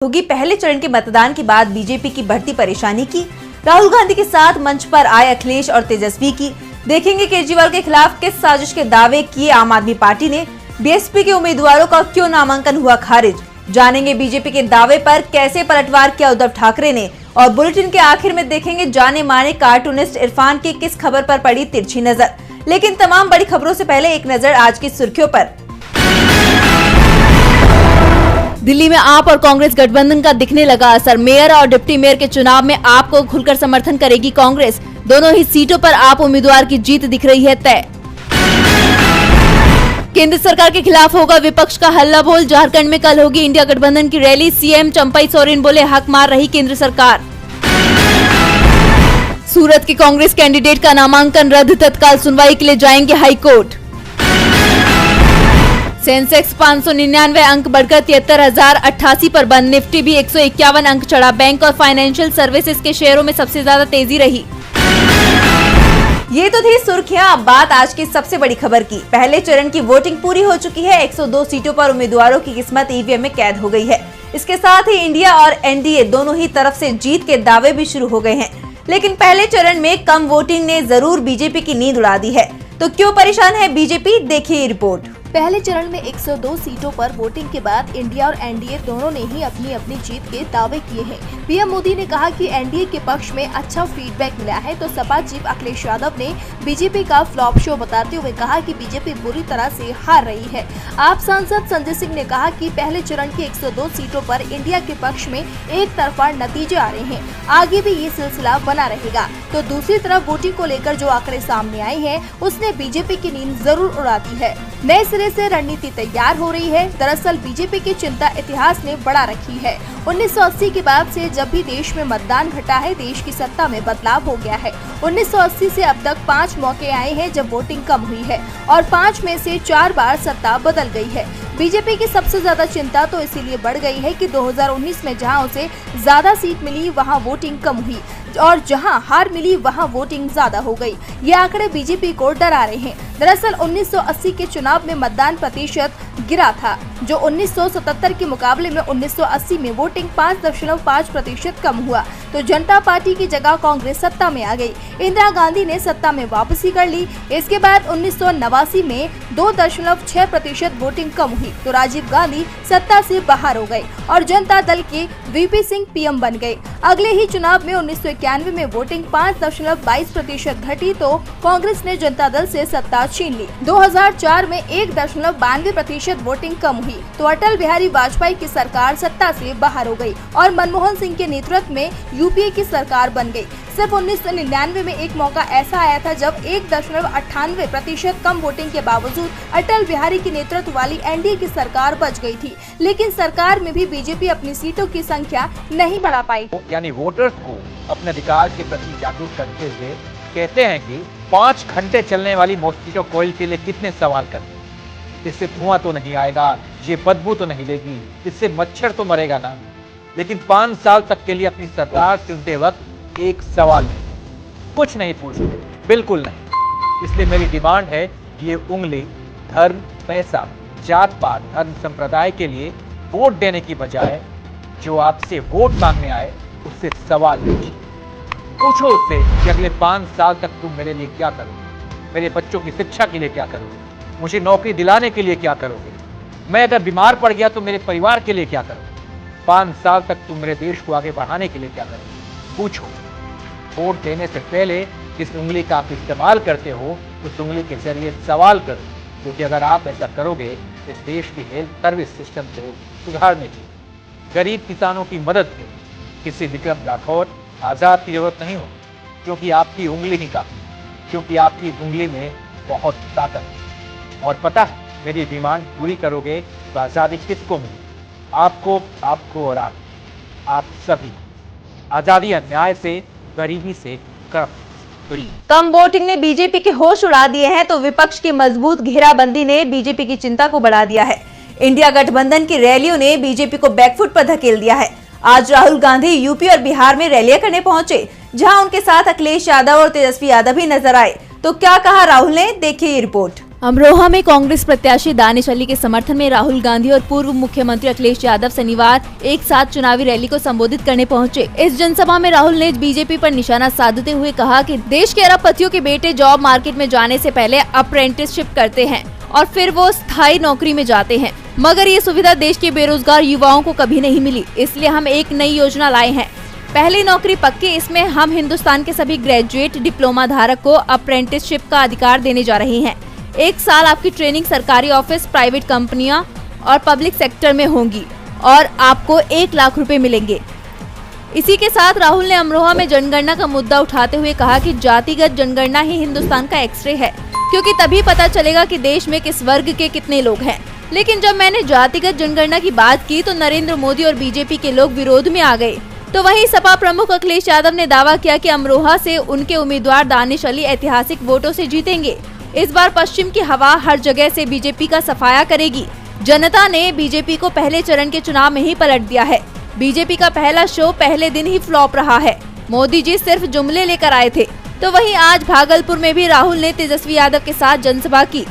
होगी। पहले चरण के मतदान के बाद बीजेपी की बढ़ती परेशानी की, राहुल गांधी के साथ मंच पर आए अखिलेश और तेजस्वी की। देखेंगे केजरीवाल के खिलाफ किस साजिश के दावे किए आम आदमी पार्टी ने, बीएसपी के उम्मीदवारों का क्यों नामांकन हुआ खारिज। जानेंगे बीजेपी के दावे पर कैसे पलटवार किया उद्धव ठाकरे ने। और बुलेटिन के आखिर में देखेंगे जाने माने कार्टूनिस्ट इरफान की किस खबर पर पड़ी तिरछी नजर। लेकिन तमाम बड़ी खबरों से पहले एक नजर आज की सुर्खियों पर। दिल्ली में आप और कांग्रेस गठबंधन का दिखने लगा असर। मेयर और डिप्टी मेयर के चुनाव में आप को खुलकर समर्थन करेगी कांग्रेस। दोनों ही सीटों पर आप उम्मीदवार की जीत दिख रही है तय। केंद्र सरकार के खिलाफ होगा विपक्ष का हल्ला बोल। झारखंड में कल होगी इंडिया गठबंधन की रैली। सीएम चंपई सोरेन बोले हक मार रही केंद्र सरकार। सूरत के कांग्रेस कैंडिडेट का नामांकन रद्द, तत्काल सुनवाई के लिए जाएंगे हाईकोर्ट। सेंसेक्स 599 अंक बढ़कर 73,088 पर बंद। निफ्टी भी 151 अंक चढ़ा। बैंक और फाइनेंशियल सर्विसेज के शेयरों में सबसे ज्यादा तेजी रही। ये तो थी सुर्खियां। अब बात आज की सबसे बड़ी खबर की। पहले चरण की वोटिंग पूरी हो चुकी है। 102 सीटों पर उम्मीदवारों की किस्मत ईवीएम में कैद हो गई है। इसके साथ ही इंडिया और एनडीए दोनों ही तरफ से जीत के दावे भी शुरू हो गए हैं। लेकिन पहले चरण में कम वोटिंग ने जरूर बीजेपी की नींद उड़ा दी है। तो क्यों परेशान है बीजेपी, देखिए रिपोर्ट। पहले चरण में 102 सीटों पर वोटिंग के बाद इंडिया और एनडीए दोनों ने ही अपनी अपनी जीत के दावे किए हैं। पीएम मोदी ने कहा कि एनडीए के पक्ष में अच्छा फीडबैक मिला है, तो सपा चीफ अखिलेश यादव ने बीजेपी का फ्लॉप शो बताते हुए कहा कि बीजेपी बुरी तरह से हार रही है। आप सांसद संजय सिंह ने कहा कि पहले चरण की 102 सीटों पर इंडिया के पक्ष में एक तरफा नतीजे आ रहे हैं, आगे भी ये सिलसिला बना रहेगा। तो दूसरी तरफ वोटिंग को लेकर जो आंकड़े सामने आए हैं उसने बीजेपी की नींद जरूर उड़ा दी है। नए सिरे से रणनीति तैयार हो रही है। दरअसल बीजेपी की चिंता इतिहास ने बढ़ा रखी है। 1980 के बाद से जब भी देश में मतदान घटा है, देश की सत्ता में बदलाव हो गया है। 1980 से अब तक 5 मौके आए हैं जब वोटिंग कम हुई है और 5 में से 4 बार सत्ता बदल गई है। बीजेपी की सबसे ज्यादा चिंता तो इसीलिए बढ़ गई है कि 2019 में जहां उसे ज्यादा सीट मिली वहां वोटिंग कम हुई और जहां हार मिली वहां वोटिंग ज्यादा हो गई। ये आंकड़े बीजेपी को डरा रहे हैं। दरअसल 1980 के चुनाव में मतदान प्रतिशत गिरा था, जो 1977 के मुकाबले में 1980 में वोटिंग 5.5% कम हुआ। तो जनता पार्टी की जगह कांग्रेस सत्ता में आ गई। इंदिरा गांधी ने सत्ता में वापसी कर ली। इसके बाद 1989 में 2.6% वोटिंग कम हुई, तो राजीव गांधी सत्ता से बाहर हो गए और जनता दल के वीपी सिंह पीएम बन गए। अगले ही चुनाव में 1991 में वोटिंग 5.22% घटी, तो कांग्रेस ने जनता दल से सत्ता छीन ली। 2004 में 1.92% वोटिंग कम हुई, तो अटल बिहारी वाजपेयी की सरकार सत्ता से बाहर हो गई और मनमोहन सिंह के नेतृत्व में यूपीए की सरकार बन गई। सिर्फ 1999 में एक मौका ऐसा आया था जब 1.98% कम वोटिंग के बावजूद अटल बिहारी के नेतृत्व वाली एनडीए की सरकार बच गई थी। लेकिन सरकार में भी बीजेपी अपनी सीटों की संख्या नहीं बढ़ा पाई। यानी वोटर्स को अपने अधिकार के प्रति जागरूक करते हुए कहते हैं कि 5 घंटे चलने वाली मॉस्किटो कॉइल के लिए कितने सवाल करते हैं। इससे धुआं तो नहीं आएगा, ये बदबू तो नहीं लेगी, इससे मच्छर तो मरेगा ना। लेकिन 5 साल तक के लिए अपनी सरकार चुनते वक्त एक सवाल नहीं, कुछ नहीं पूछते, बिल्कुल नहीं। इसलिए मेरी डिमांड है ये उंगली धर्म, पैसा, जात पात, धर्म, संप्रदाय के लिए वोट देने की बजाय जो आपसे वोट मांगने आए उससे सवाल पूछिए। पूछो उससे कि अगले 5 साल तक तुम मेरे लिए क्या करोगे, मेरे बच्चों की शिक्षा के लिए क्या करोगे, मुझे नौकरी दिलाने के लिए क्या करोगे, मैं अगर बीमार पड़ गया तो मेरे परिवार के लिए क्या करोगे, 5 साल तक तुम मेरे देश को आगे बढ़ाने के लिए क्या करोगे। पूछो। वोट देने से पहले जिस उंगली का आप इस्तेमाल करते हो उस उंगली के जरिए सवाल करो, क्योंकि अगर आप ऐसा करोगे इस देश की हेल्थ सर्विस सिस्टम को सुधारने की, गरीब किसानों की मदद के किसी विक्रम राठौर आजाद की जरूरत नहीं हो, क्योंकि आपकी उंगली ही काफी, क्योंकि आपकी उंगली में बहुत ताकत है। और पता है मेरी डिमांड पूरी करोगे तो आजादी किसको मिले, आपको और आप सभी। आजादी अन्याय से, गरीबी से, कम वोटिंग ने बीजेपी के होश उड़ा दिए हैं, तो विपक्ष की मजबूत घेराबंदी ने बीजेपी की चिंता को बढ़ा दिया है। इंडिया गठबंधन की रैलियों ने बीजेपी को बैकफुट पर धकेल दिया है। आज राहुल गांधी यूपी और बिहार में रैलियां करने पहुंचे, जहां उनके साथ अखिलेश यादव और तेजस्वी यादव भी नजर आए। तो क्या कहा राहुल ने, देखिए ये रिपोर्ट। अमरोहा में कांग्रेस प्रत्याशी दानिश अली के समर्थन में राहुल गांधी और पूर्व मुख्यमंत्री अखिलेश यादव शनिवार एक साथ चुनावी रैली को संबोधित करने पहुंचे। इस जनसभा में राहुल ने बीजेपी पर निशाना साधते हुए कहा कि देश के अरबपतियों के बेटे जॉब मार्केट में जाने से पहले अप्रेंटिसशिप करते हैं और फिर वो स्थायी नौकरी में जाते हैं, मगर ये सुविधा देश के बेरोजगार युवाओं को कभी नहीं मिली। इसलिए हम एक नई योजना लाए हैं, पहली नौकरी पक्की। इसमें हम हिंदुस्तान के सभी ग्रेजुएट डिप्लोमा धारक को अप्रेंटिसशिप का अधिकार देने जा रहे हैं। 1 साल आपकी ट्रेनिंग सरकारी ऑफिस, प्राइवेट कंपनियां और पब्लिक सेक्टर में होंगी और आपको 1 लाख रुपए मिलेंगे। इसी के साथ राहुल ने अमरोहा में जनगणना का मुद्दा उठाते हुए कहा कि जातिगत जनगणना ही हिंदुस्तान का एक्सरे है, क्योंकि तभी पता चलेगा कि देश में किस वर्ग के कितने लोग हैं। लेकिन जब मैंने जातिगत जनगणना की बात की तो नरेंद्र मोदी और बीजेपी के लोग विरोध में आ गए। तो वहीं सपा प्रमुख अखिलेश यादव ने दावा किया कि अमरोहा से उनके उम्मीदवार दानिश अली ऐतिहासिक वोटों से जीतेंगे। इस बार पश्चिम की हवा हर जगह से बीजेपी का सफाया करेगी। जनता ने बीजेपी को पहले चरण के चुनाव में ही पलट दिया है। बीजेपी का पहला शो पहले दिन ही फ्लॉप रहा है। मोदी जी सिर्फ जुमले लेकर आए थे। तो वहीं आज भागलपुर में भी राहुल ने तेजस्वी यादव के साथ जनसभा की।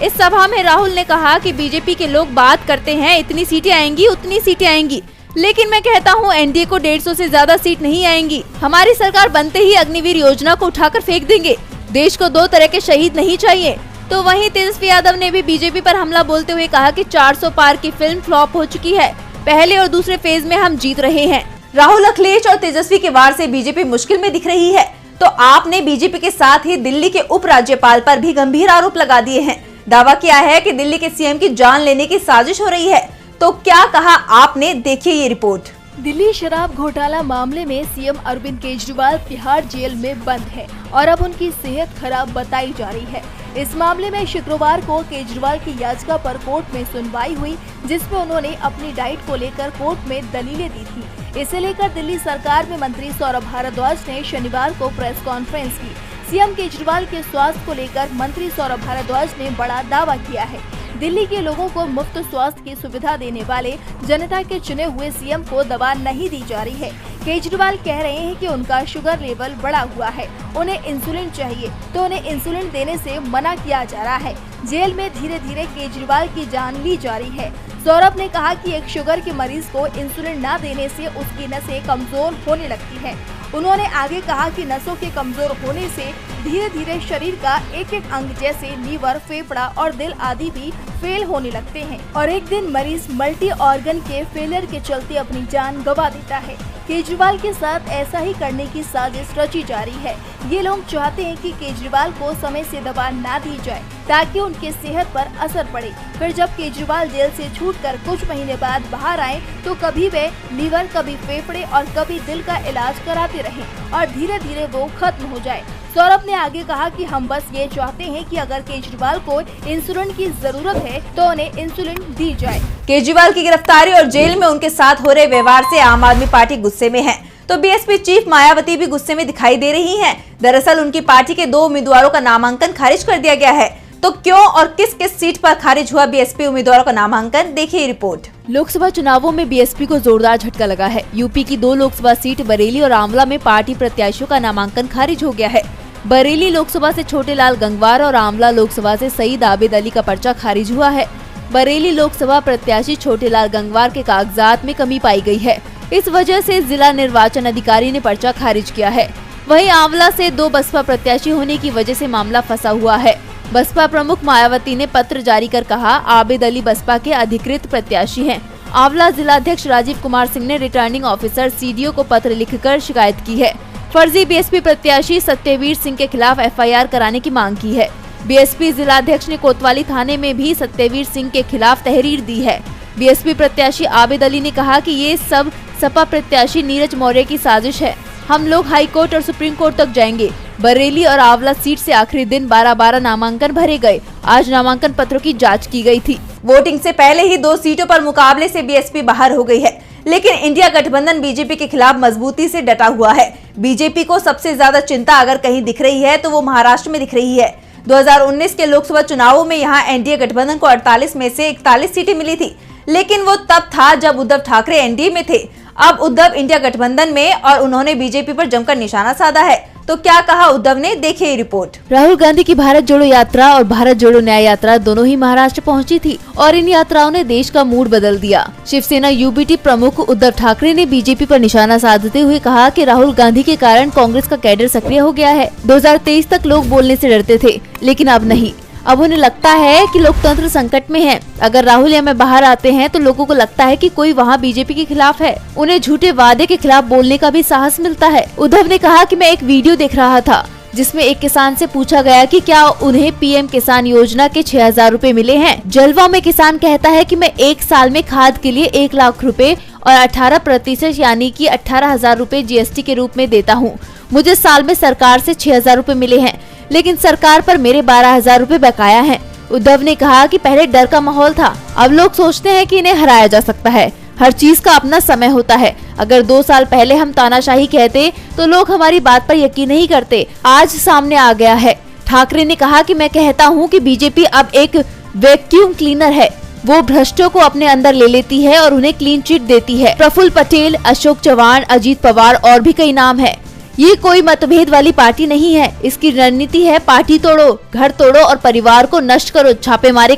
इस सभा में राहुल ने कहा कि बीजेपी के लोग बात करते हैं इतनी सीटें आएंगी, उतनी सीटें आएंगी, लेकिन मैं कहता हूं एनडीए को 150 से ज्यादा सीट नहीं आएंगी। हमारी सरकार बनते ही अग्निवीर योजना को उठाकर फेंक देंगे। देश को 2 तरह के शहीद नहीं चाहिए। तो वहीं तेजस्वी यादव ने भी बीजेपी पर हमला बोलते हुए कहा कि 400 पार की फिल्म फ्लॉप हो चुकी है, पहले और दूसरे फेज में हम जीत रहे हैं। राहुल, अखिलेश और तेजस्वी के वार से बीजेपी मुश्किल में दिख रही है। तो आपने बीजेपी के साथ ही दिल्ली के उपराज्यपाल पर भी गंभीर आरोप लगा दिए हैं। दावा किया है कि दिल्ली के सीएम की जान लेने की साजिश हो रही है। तो क्या कहा आपने, देखिए ये रिपोर्ट। दिल्ली शराब घोटाला मामले में सीएम अरविंद केजरीवाल तिहाड़ जेल में बंद है और अब उनकी सेहत खराब बताई जा रही है। इस मामले में शुक्रवार को केजरीवाल की याचिका पर कोर्ट में सुनवाई हुई, जिसमें उन्होंने अपनी डाइट को लेकर कोर्ट में दलीलें दी थी। इसे लेकर दिल्ली सरकार में मंत्री सौरभ भारद्वाज ने शनिवार को प्रेस कॉन्फ्रेंस की। सीएम केजरीवाल के स्वास्थ्य को लेकर मंत्री सौरभ भारद्वाज ने बड़ा दावा किया है। दिल्ली के लोगों को मुफ्त स्वास्थ्य की सुविधा देने वाले जनता के चुने हुए सीएम को दवा नहीं दी जा रही है। केजरीवाल कह रहे हैं कि उनका शुगर लेवल बढ़ा हुआ है, उन्हें इंसुलिन चाहिए, तो उन्हें इंसुलिन देने से मना किया जा रहा है। जेल में धीरे धीरे केजरीवाल की जान ली जा रही है। सौरभ ने कहा कि एक शुगर के मरीज को इंसुलिन न देने से उसकी नसें कमजोर होने लगती है। उन्होंने आगे कहा कि नसों के कमजोर होने से धीरे धीरे शरीर का एक एक अंग जैसे लीवर, फेफड़ा और दिल आदि भी फेल होने लगते हैं और एक दिन मरीज मल्टी ऑर्गन के फेलियर के चलते अपनी जान गंवा देता है। केजरीवाल के साथ ऐसा ही करने की साजिश रची जा रही है। ये लोग चाहते हैं कि केजरीवाल को समय से दवा न दी जाए ताकि उनके सेहत पर असर पड़े। फिर जब केजरीवाल जेल से छूटकर कुछ महीने बाद बाहर आए तो कभी वे लीवर, कभी फेफड़े और कभी दिल का इलाज कराते रहे और धीरे धीरे वो खत्म हो जाए। सौरभ ने आगे कहा कि हम बस ये चाहते हैं कि अगर केजरीवाल को इंसुलिन की जरूरत है तो उन्हें इंसुलिन दी जाए। केजरीवाल की गिरफ्तारी और जेल में उनके साथ हो रहे व्यवहार से आम आदमी पार्टी गुस्से में है, तो बीएसपी चीफ मायावती भी गुस्से में दिखाई दे रही हैं। दरअसल उनकी पार्टी के 2 उम्मीदवारों का नामांकन खारिज कर दिया गया है। तो क्यों और किस किस सीट पर खारिज हुआ बीएसपी उम्मीदवारों का नामांकन, देखिए रिपोर्ट। लोकसभा चुनावों में बीएसपी को जोरदार झटका लगा है। यूपी की 2 लोकसभा सीट बरेली और आंवला में पार्टी प्रत्याशियों का नामांकन खारिज हो गया है। बरेली लोकसभा से छोटेलाल गंगवार और आंवला लोकसभा से सईद आबिद अली का पर्चा खारिज हुआ है। बरेली लोकसभा प्रत्याशी छोटेलाल गंगवार के कागजात में कमी पाई गई है, इस वजह से जिला निर्वाचन अधिकारी ने पर्चा खारिज किया है। वहीं आंवला से 2 बसपा प्रत्याशी होने की वजह से मामला फंसा हुआ है। बसपा प्रमुख मायावती ने पत्र जारी कर कहा, आबिद अली बसपा के अधिकृत प्रत्याशी हैं। आंवला जिलाध्यक्ष राजीव कुमार सिंह ने रिटर्निंग ऑफिसर सीडीओ को पत्र लिखकर शिकायत की है। फर्जी बीएसपी प्रत्याशी सत्यवीर सिंह के खिलाफ एफआईआर कराने की मांग की है। बीएसपी जिलाध्यक्ष ने कोतवाली थाने में भी सत्यवीर सिंह के खिलाफ तहरीर दी है। बीएसपी प्रत्याशी आबिद अली ने कहा कि ये सब सपा प्रत्याशी नीरज मौर्य की साजिश है। हम लोग हाई कोर्ट और सुप्रीम कोर्ट तक जाएंगे। बरेली और आंवला सीट से आखिरी दिन 12-12 नामांकन भरे गए। आज नामांकन पत्रों की जांच की गई थी। वोटिंग से पहले ही 2 सीटों पर मुकाबले से बीएसपी बाहर हो गई है, लेकिन इंडिया गठबंधन बीजेपी के खिलाफ मजबूती से डटा हुआ है। बीजेपी को सबसे ज्यादा चिंता अगर कहीं दिख रही है तो वो महाराष्ट्र में दिख रही है। 2019 के लोकसभा चुनावों में यहाँ एनडीए गठबंधन को 48 में से 41 सीटें मिली थी, लेकिन वो तब था जब उद्धव ठाकरे एनडीए में थे। अब उद्धव इंडिया गठबंधन में और उन्होंने बीजेपी पर जमकर निशाना साधा है। तो क्या कहा उद्धव ने, देखिए ये रिपोर्ट। राहुल गांधी की भारत जोड़ो यात्रा और भारत जोड़ो न्याय यात्रा दोनों ही महाराष्ट्र पहुंची थी और इन यात्राओं ने देश का मूड बदल दिया। शिवसेना यूबीटी प्रमुख उद्धव ठाकरे ने बीजेपी पर निशाना साधते हुए कहा कि राहुल गांधी के कारण कांग्रेस का कैडर सक्रिय हो गया है। 2023 तक लोग बोलने से डरते थे, लेकिन अब नहीं। अब उन्हें लगता है कि लोकतंत्र संकट में है। अगर राहुल या मैं बाहर आते हैं तो लोगों को लगता है कि कोई वहाँ बीजेपी के खिलाफ है। उन्हें झूठे वादे के खिलाफ बोलने का भी साहस मिलता है। उद्धव ने कहा कि मैं एक वीडियो देख रहा था जिसमें एक किसान से पूछा गया कि क्या उन्हें पीएम किसान योजना के 6,000 रूपए मिले हैं। जलवा में किसान कहता है कि मैं एक साल में खाद के लिए 1 लाख रूपए और 18% यानी कि 18,000 रूपए जीएसटी के रूप में देता हूँ। मुझे साल में सरकार से 6,000 रूपए मिले हैं, लेकिन सरकार पर मेरे 12,000 रूपए बकाया हैं। उद्धव ने कहा कि पहले डर का माहौल था, अब लोग सोचते हैं कि इन्हें हराया जा सकता है। हर चीज का अपना समय होता है। अगर 2 साल पहले हम तानाशाही कहते तो लोग हमारी बात पर यकीन नहीं करते। आज सामने आ गया है। ठाकरे ने कहा कि मैं कहता हूं कि बीजेपी अब एक वैक्यूम क्लीनर है। वो भ्रष्टों को अपने अंदर ले लेती है और उन्हें क्लीन चिट देती है। प्रफुल्ल पटेल, अशोक चव्हाण, अजीत पवार और भी कई नाम है। ये कोई मतभेद वाली पार्टी नहीं है। इसकी रणनीति है पार्टी तोड़ो, घर तोड़ो और परिवार को नष्ट करो, छापेमारी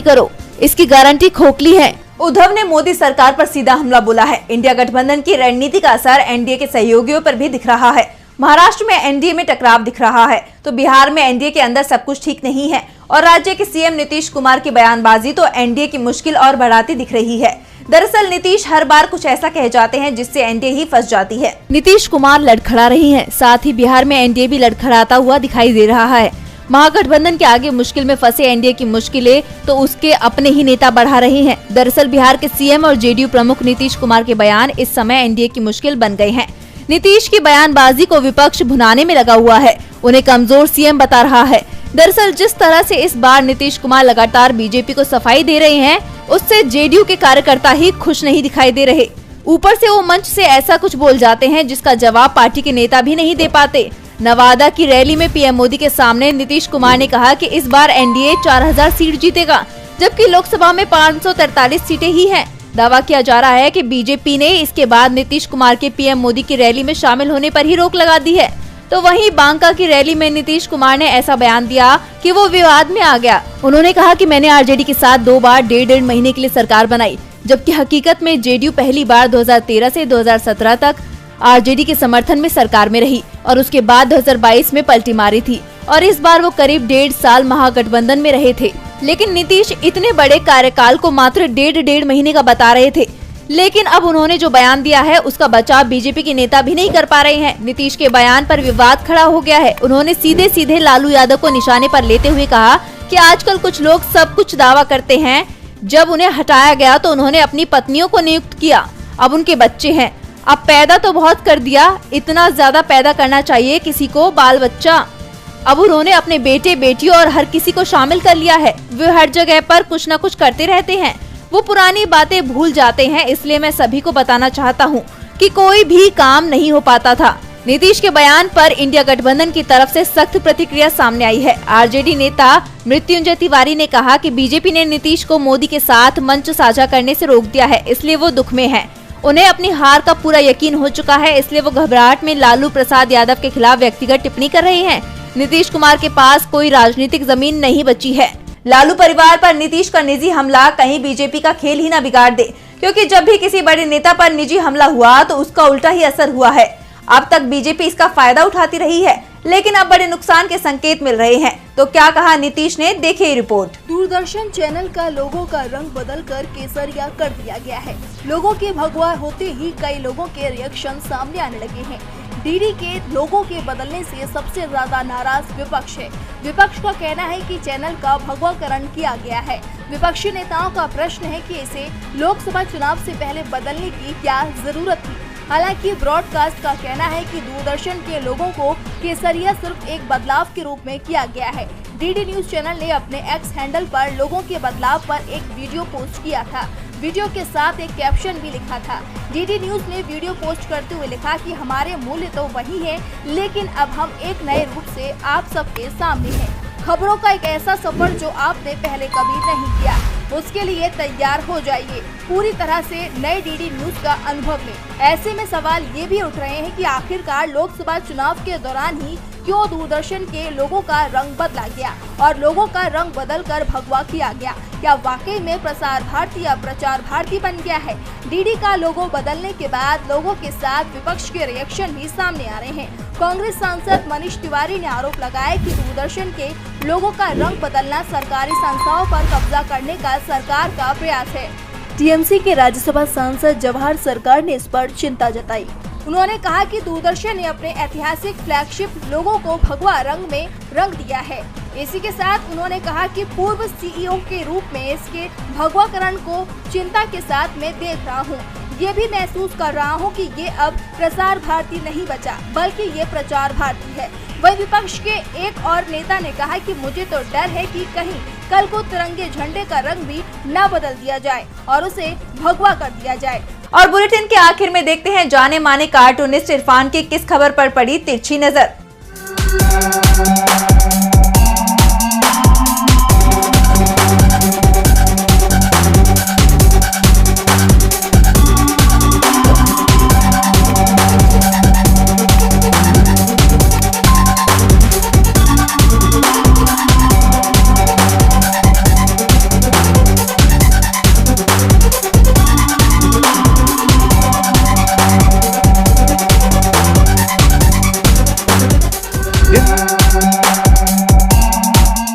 करो। इसकी गारंटी खोखली है। उद्धव ने मोदी सरकार पर सीधा हमला बोला है। इंडिया गठबंधन की रणनीति का असर एनडीए के सहयोगियों पर भी दिख रहा है। महाराष्ट्र में एनडीए में टकराव दिख रहा है तो बिहार में एनडीए के अंदर सब कुछ ठीक नहीं है और राज्य के सीएम नीतीश कुमार की बयानबाजी तो एनडीए की मुश्किल और बढ़ाती दिख रही है। दरअसल नीतीश हर बार कुछ ऐसा कह जाते हैं जिससे एनडीए ही फंस जाती है। नीतीश कुमार लड़खड़ा रही हैं, साथ ही बिहार में एनडीए भी लड़खड़ाता हुआ दिखाई दे रहा है। महागठबंधन के आगे मुश्किल में फंसे एनडीए की मुश्किलें तो उसके अपने ही नेता बढ़ा रहे हैं। दरअसल बिहार के सीएम और जेडीयू प्रमुख नीतीश कुमार के बयान इस समय एनडीए की मुश्किल बन गए हैं। नीतीश की बयानबाजी को विपक्ष भुनाने में लगा हुआ है, उन्हें कमजोर सीएम बता रहा है। दरअसल जिस तरह से इस बार नीतीश कुमार लगातार बीजेपी को सफाई दे रहे हैं, उससे जेडीयू के कार्यकर्ता ही खुश नहीं दिखाई दे रहे। ऊपर से वो मंच से ऐसा कुछ बोल जाते हैं जिसका जवाब पार्टी के नेता भी नहीं दे पाते। नवादा की रैली में पीएम मोदी के सामने नीतीश कुमार ने कहा कि इस बार एनडीए 4,000 सीट जीतेगा, जबकि लोकसभा में 543 सीटें ही हैं। दावा किया जा रहा है कि बीजेपी ने इसके बाद नीतीश कुमार के पीएम मोदी की रैली में शामिल होने पर ही रोक लगा दी है। तो वहीं बांका की रैली में नीतीश कुमार ने ऐसा बयान दिया कि वो विवाद में आ गया। उन्होंने कहा कि मैंने आरजेडी के साथ 2 बार 1.5 महीने के लिए सरकार बनाई, जबकि हकीकत में जेडीयू पहली बार 2013 से 2017 तक आरजेडी के समर्थन में सरकार में रही और उसके बाद 2022 में पलटी मारी थी और इस बार वो करीब 1.5 साल महागठबंधन में रहे थे। लेकिन नीतीश इतने बड़े कार्यकाल को मात्र 1.5 महीने का बता रहे थे, लेकिन अब उन्होंने जो बयान दिया है उसका बचाव बीजेपी के नेता भी नहीं कर पा रहे हैं। नीतीश के बयान पर विवाद खड़ा हो गया है। उन्होंने सीधे सीधे लालू यादव को निशाने पर लेते हुए कहा कि आजकल कुछ लोग सब कुछ दावा करते हैं, जब उन्हें हटाया गया तो उन्होंने अपनी पत्नियों को नियुक्त किया, अब उनके बच्चे हैं। अब पैदा तो बहुत कर दिया, इतना ज्यादा पैदा करना चाहिए किसी को, बाल बच्चा। अब उन्होंने अपने बेटे बेटियों और हर किसी को शामिल कर लिया है। वे हर जगह पर कुछ न कुछ करते रहते हैं, वो पुरानी बातें भूल जाते हैं। इसलिए मैं सभी को बताना चाहता हूँ कि कोई भी काम नहीं हो पाता था। नीतीश के बयान पर इंडिया गठबंधन की तरफ से सख्त प्रतिक्रिया सामने आई है। आरजेडी नेता मृत्युंजय तिवारी ने कहा कि बीजेपी ने नीतीश को मोदी के साथ मंच साझा करने से रोक दिया है, इसलिए वो दुख में है। उन्हें अपनी हार का पूरा यकीन हो चुका है, इसलिए वो घबराहट में लालू प्रसाद यादव के खिलाफ व्यक्तिगत टिप्पणी कर रहे हैं। नीतीश कुमार के पास कोई राजनीतिक जमीन नहीं बची है। लालू परिवार पर नीतीश का निजी हमला कहीं बीजेपी का खेल ही न बिगाड़ दे, क्योंकि जब भी किसी बड़े नेता पर निजी हमला हुआ तो उसका उल्टा ही असर हुआ है। अब तक बीजेपी इसका फायदा उठाती रही है, लेकिन अब बड़े नुकसान के संकेत मिल रहे हैं। तो क्या कहा नीतीश ने, देखिए रिपोर्ट। दूरदर्शन चैनल का लोगो का रंग बदलकर केसरिया कर दिया गया है। लोगो के भगवा होते ही कई लोगों के रिएक्शन सामने आने लगे हैं। डीडी के लोगो के बदलने से सबसे ज्यादा नाराज विपक्ष है। विपक्ष का कहना है कि चैनल का भगवाकरण किया गया है। विपक्षी नेताओं का प्रश्न है कि इसे लोकसभा चुनाव से पहले बदलने की क्या जरूरत थी। हालांकि ब्रॉडकास्ट का कहना है कि दूरदर्शन के लोगों को केसरिया सिर्फ एक बदलाव के रूप में किया गया है। डीडी न्यूज चैनल ने अपने एक्स हैंडल पर लोगों के बदलाव पर एक वीडियो पोस्ट किया था। वीडियो के साथ एक कैप्शन भी लिखा था। डीडी न्यूज ने वीडियो पोस्ट करते हुए लिखा कि हमारे मूल्य तो वही है, लेकिन अब हम एक नए रूप से आप सबके सामने हैं। खबरों का एक ऐसा सफर जो आपने पहले कभी नहीं किया। उसके लिए तैयार हो जाइए, पूरी तरह से नए डीडी न्यूज का अनुभव लें। ऐसे में सवाल ये भी उठ रहे हैं कि आखिरकार लोकसभा चुनाव के दौरान ही क्यों दूरदर्शन के लोगों का रंग बदला गया और लोगों का रंग बदलकर भगवा किया गया। क्या वाकई में प्रसार भारती अब प्रचार भारती बन गया है? डीडी का लोगो बदलने के बाद लोगों के साथ विपक्ष के रिएक्शन भी सामने आ रहे हैं। कांग्रेस सांसद मनीष तिवारी ने आरोप लगाया कि दूरदर्शन के लोगों का रंग बदलना सरकारी संस्थाओं पर कब्जा करने का सरकार का प्रयास है। टीएमसी के राज्यसभा सांसद जवाहर सरकार ने इस पर चिंता जताई। उन्होंने कहा कि दूरदर्शन ने अपने ऐतिहासिक फ्लैगशिप लोगों को भगवा रंग में रंग दिया है। इसी के साथ उन्होंने कहा कि पूर्व सीईओ के रूप में इसके भगवाकरण को चिंता के साथ मैं देख रहा हूँ। ये भी महसूस कर रहा हूँ कि ये अब प्रसार भारती नहीं बचा, बल्कि ये प्रचार भारती है। वही विपक्ष के एक और नेता ने कहा कि मुझे तो डर है कि कहीं कल को तिरंगे झंडे का रंग भी न बदल दिया जाए और उसे भगवा कर दिया जाए। और बुलेटिन के आखिर में देखते हैं जाने माने कार्टूनिस्ट इरफान की किस खबर पर पड़ी तिरछी नजर।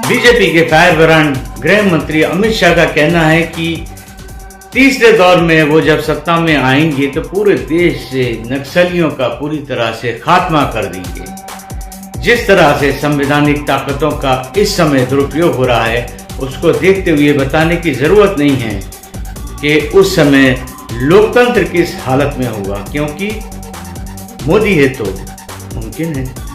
बीजेपी के फायर ब्रांड गृह मंत्री अमित शाह का कहना है कि तीसरे दौर में वो जब सत्ता में आएंगे तो पूरे देश से नक्सलियों का पूरी तरह से खात्मा कर देंगे। जिस तरह से संवैधानिक ताकतों का इस समय दुरुपयोग हो रहा है, उसको देखते हुए बताने की जरूरत नहीं है कि उस समय लोकतंत्र किस हालत में होगा, क्योंकि मोदी है तो मुमकिन है।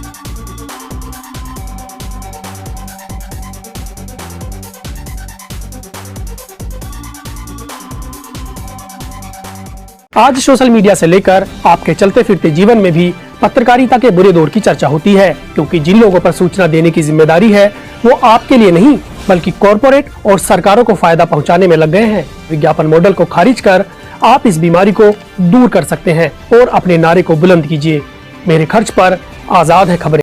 आज सोशल मीडिया से लेकर आपके चलते फिरते जीवन में भी पत्रकारिता के बुरे दौर की चर्चा होती है, क्योंकि जिन लोगों पर सूचना देने की जिम्मेदारी है वो आपके लिए नहीं बल्कि कॉरपोरेट और सरकारों को फायदा पहुंचाने में लग गए हैं। विज्ञापन मॉडल को खारिज कर आप इस बीमारी को दूर कर सकते हैं और अपने नारे को बुलंद कीजिए। मेरे खर्च पर आजाद है खबरें।